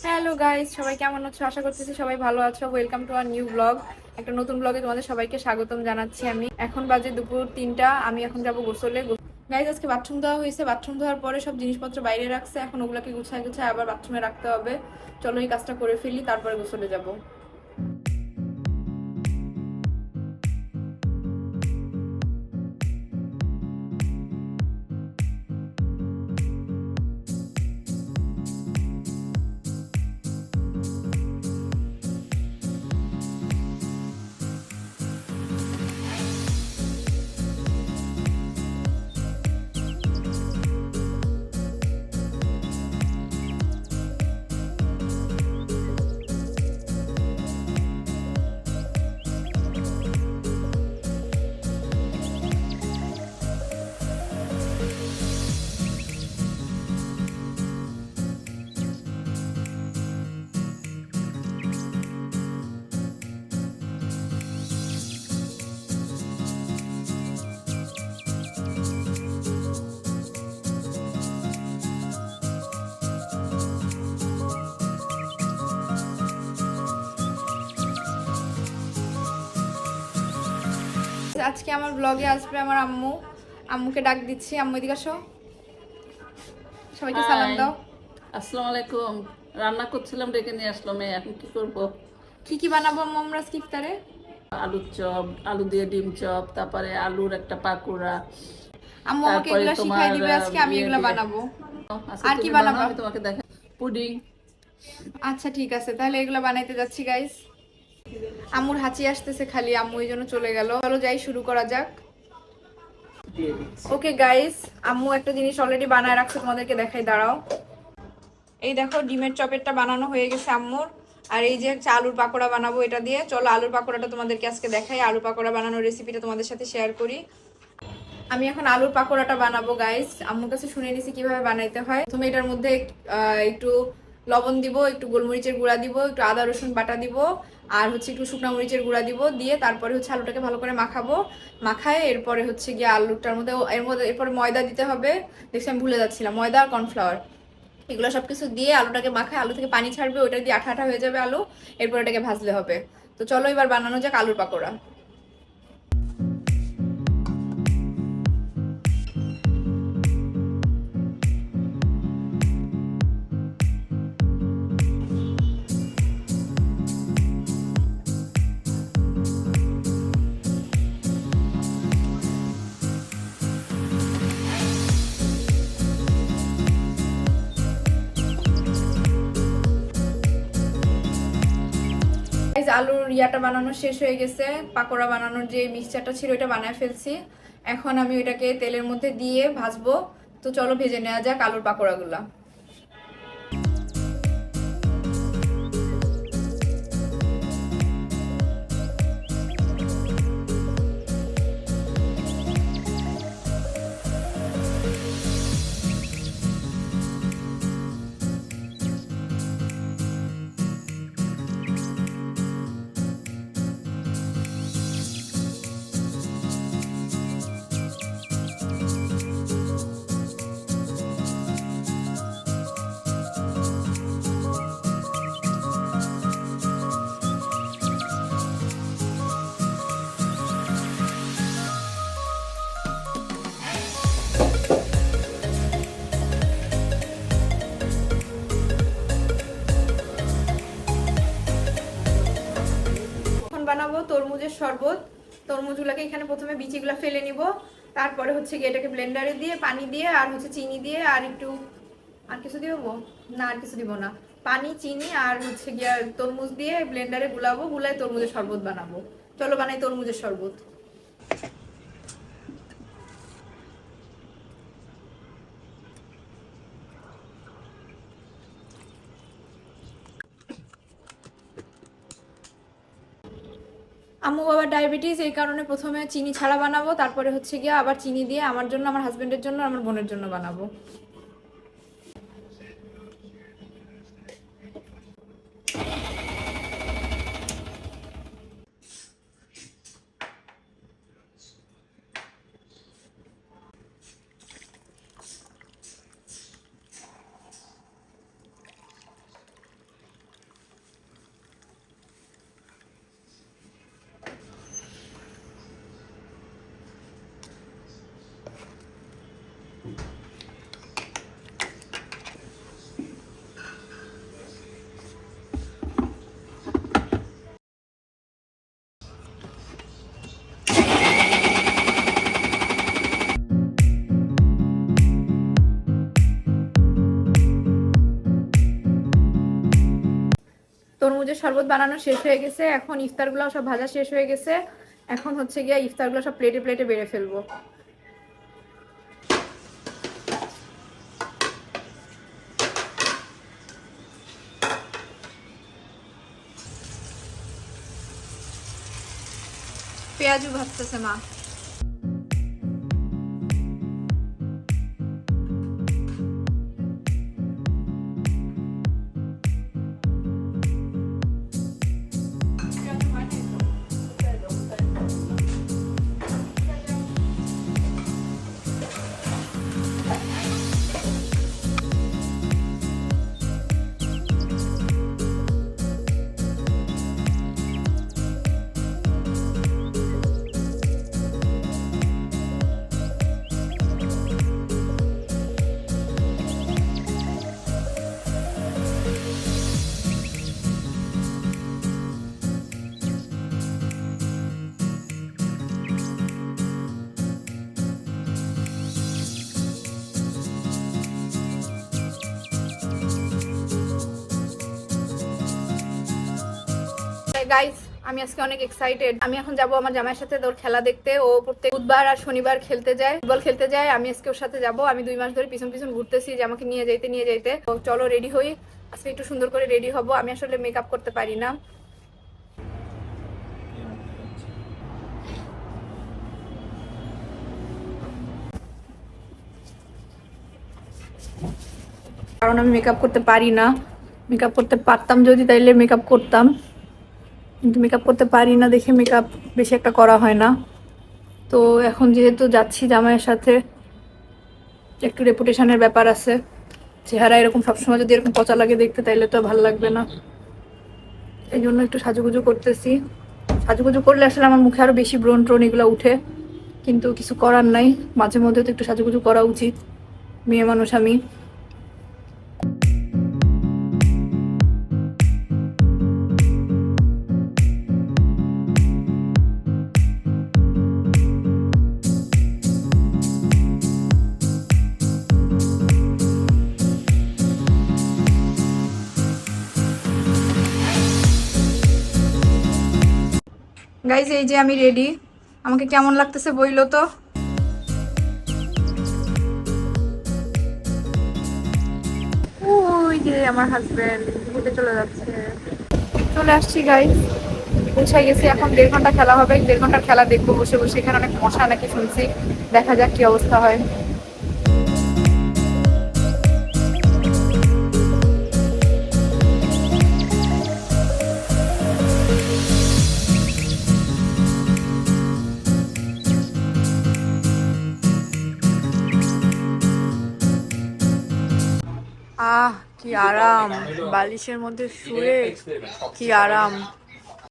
Hello guys, সবাই কেমন আছো? আশা করতেছি সবাই ভালো আছো। Welcome to our new blog. একটা নতুন ব্লগে তোমাদের সবাইকে স্বাগতম জানাচ্ছি। আমি এখন বাজে দুপুর 3টা। আমি এখন যাব গোসলে। গাইস, আজকে বাথরুম ধোয়া হয়েছে। বাথরুম ধোয়ার পরে সব জিনিসপত্র বাইরে রাখছে, এখন ওগুলোকে গুছায় গুছায় আবার বাথরুমে রাখতে হবে। চলো এই কাজটা করে ফেলি, তারপরে গোসলে যাব। আজকে আমার ব্লগে আসবে আমার আম্মু। আম্মুকে ডাক দিচ্ছি। আম্মু এদিকে আসো, সবাইকে সালাম হাই, দাও। আসসালামু আলাইকুম। রান্না করছিলাম, ডেকে নিয়ে আসলাম। এখন কি করব? কি কি বানাবো আম্মু আমরা আজকে ইফতারে? আলুর চপ, আলু দিয়ে ডিম চপ, তারপরে আলুর একটা পাকোড়া, আম্মু আমাকে তারপরে এগুলা শিখাই তোমার দিবে আজকে, আমি ইয়ে এগুলা দিয়ে। বানাবো। আচ্ছা, আর কি তুমি বানাও, বানাবা? আমি তোমাকে দেখাই। পুডিং। আচ্ছা ঠিক আছে, তাহলে এগুলো বানাইতে যাচ্ছি গাইস। আম্মুর হাঁচি আসতেছে খালি, আম্মু এই জন্য চলে গেল। চলো যাই, শুরু করা যাক। দিয়ে দিচ্ছি। ওকে গাইস, আম্মু একটা জিনিস অলরেডি বানায় রাখছে, তোমাদেরকে দেখাই, দাঁড়াও। এই দেখো, ডিমের চপেরটা বানানো হয়ে গেছে আম্মুর। আর এই যে হচ্ছে আলুর পাকোড়া বানাবো এটা দিয়ে। চলো আলুর পাকোড়াটা তোমাদেরকে আজকে দেখাই, আলু পাকোড়া বানানোর রেসিপিটা তোমাদের সাথে শেয়ার করি। আমি এখন আলুর পাকোড়াটা বানাবো গাইস। আম্মুর কাছে শুনে নিছি কিভাবে বানাইতে হয়। প্রথমে এটার মধ্যে একটু লবণ দিব, একটু গোলমরিচের গুঁড়া দিব, একটু আদা রসুন বাটা দিব, আর হচ্ছে একটু শুকনো মরিচের গুঁড়া দিব। দিয়ে তারপরে হচ্ছে আলুটাকে ভালো করে মাখাবো। মাখায় এরপরে হচ্ছে গিয়ে আলুটার মধ্যে এরপরে ময়দা দিতে হবে। দেখছি আমি ভুলে যাচ্ছিলাম, ময়দা আর কর্নফ্লাওয়ার, এগুলো সবকিছু দিয়ে আলুটাকে মাখায়, আলু থেকে পানি ছাড়বে, ওটা দিয়ে আঠা আঠা হয়ে যাবে আলু। এরপর এটাকে ভাজলে হবে। তো চলো এবার বানানো যাক আলুর পাকোড়া। আলুর ইয়াটা বানানো শেষ হয়ে গেছে। পাকোড়া বানানোর যে মিক্সচারটা ছিল ওটা বানায় ফেলছি। এখন আমি ওইটাকে তেলের মধ্যে দিয়ে ভাজবো। তো চলো ভেজে নেওয়া যাক আলুর পাকোড়াগুলা। বানাবো তরমুজের শরবত। তরমুজগুলোকে এখানে প্রথমে বিচিগুলো ফেলে নিব। তারপরে হচ্ছে গিয়ে এটাকে ব্লেন্ডারে দিয়ে পানি দিয়ে আর হচ্ছে চিনি দিয়ে আর একটু, আর কিছু দিব না, আর কিছু দিব না। পানি, চিনি আর হচ্ছে গিয়ে তরমুজ দিয়ে ব্লেন্ডারে গুলাবো, গুলায় তরমুজের শরবত বানাবো। চলো বানাই তরমুজের শরবত। আম্মু বাবার ডায়াবেটিস, এই কারণে প্রথমে চিনি ছাড়া বানাবো, তারপরে হচ্ছে গিয়ে আবার চিনি দিয়ে আমার জন্য, আমার হাজবেন্ডের জন্য, আমার বোনের জন্য বানাবো। তরমুজের শরবত বানানো শেষ হয়ে গেছে, এখন ইফতারগুলো সব ভাজা শেষ হয়ে গেছে। এখন হচ্ছে গিয়ে ইফতারগুলো সব প্লেটে প্লেটে বেড়ে ফেলবো। পেঁয়াজু ভাজতেছে মা। গাইস, আমি আজকে অনেক এক্সাইটেড। আমি এখন যাব আমার জামাইয়ের সাথে ওর খেলা দেখতে। ও প্রত্যেক বুধবার আর শনিবার খেলতে যায়, ফুটবল খেলতে যায়। আমি আজকে ওর সাথে যাব। আমি 2 মাস ধরে পিছন পিছন ঘুরতেছি যে আমাকে নিয়ে যাইতে। তো চলো রেডি হই, আজকে একটু সুন্দর করে রেডি হব। আমি আসলে মেকআপ করতে পারি না। কারণ আমি মেকআপ করতে পারি না। মেকআপ করতে পারতাম যদি, তাইলে মেকআপ করতাম, কিন্তু মেকআপ করতে পারি না দেখে মেকআপ বেশি একটা করা হয় না। তো এখন যেহেতু যাচ্ছি জামাইয়ের সাথে, একটু রেপুটেশনের ব্যাপার আছে। চেহারা এরকম সবসময় যদি এরকম পচা লাগে দেখতে, তাইলে তো ভালো লাগবে না। এই জন্য একটু সাজুগুজু করতেছি। সাজুগুজু করলে আসলে আমার মুখে আরো বেশি ব্রণ ট্রণ এগুলো উঠে, কিন্তু কিছু করার নাই। মাঝে মধ্যে তো একটু সাজুগুজু করা উচিত, মেয়ে মানুষ আমি। গাইজ, এই যে আমি রেডি। আমাকে কেমন লাগতেছে বইলো তো। ওই যে আমার হাজবেন্ড হেঁটে চলে যাচ্ছে। চলে আসছি গাইজ, পৌঁছাই গেছি। এখন 1.5 ঘন্টা খেলা হবে। 1.5 ঘন্টার খেলা দেখবো বসে বসে। এখানে অনেক মশা নাকি শুনছি, দেখা যাক কি অবস্থা হয়। আহ, কি আরাম, বালিশের মধ্যে শুয়ে কি আরাম।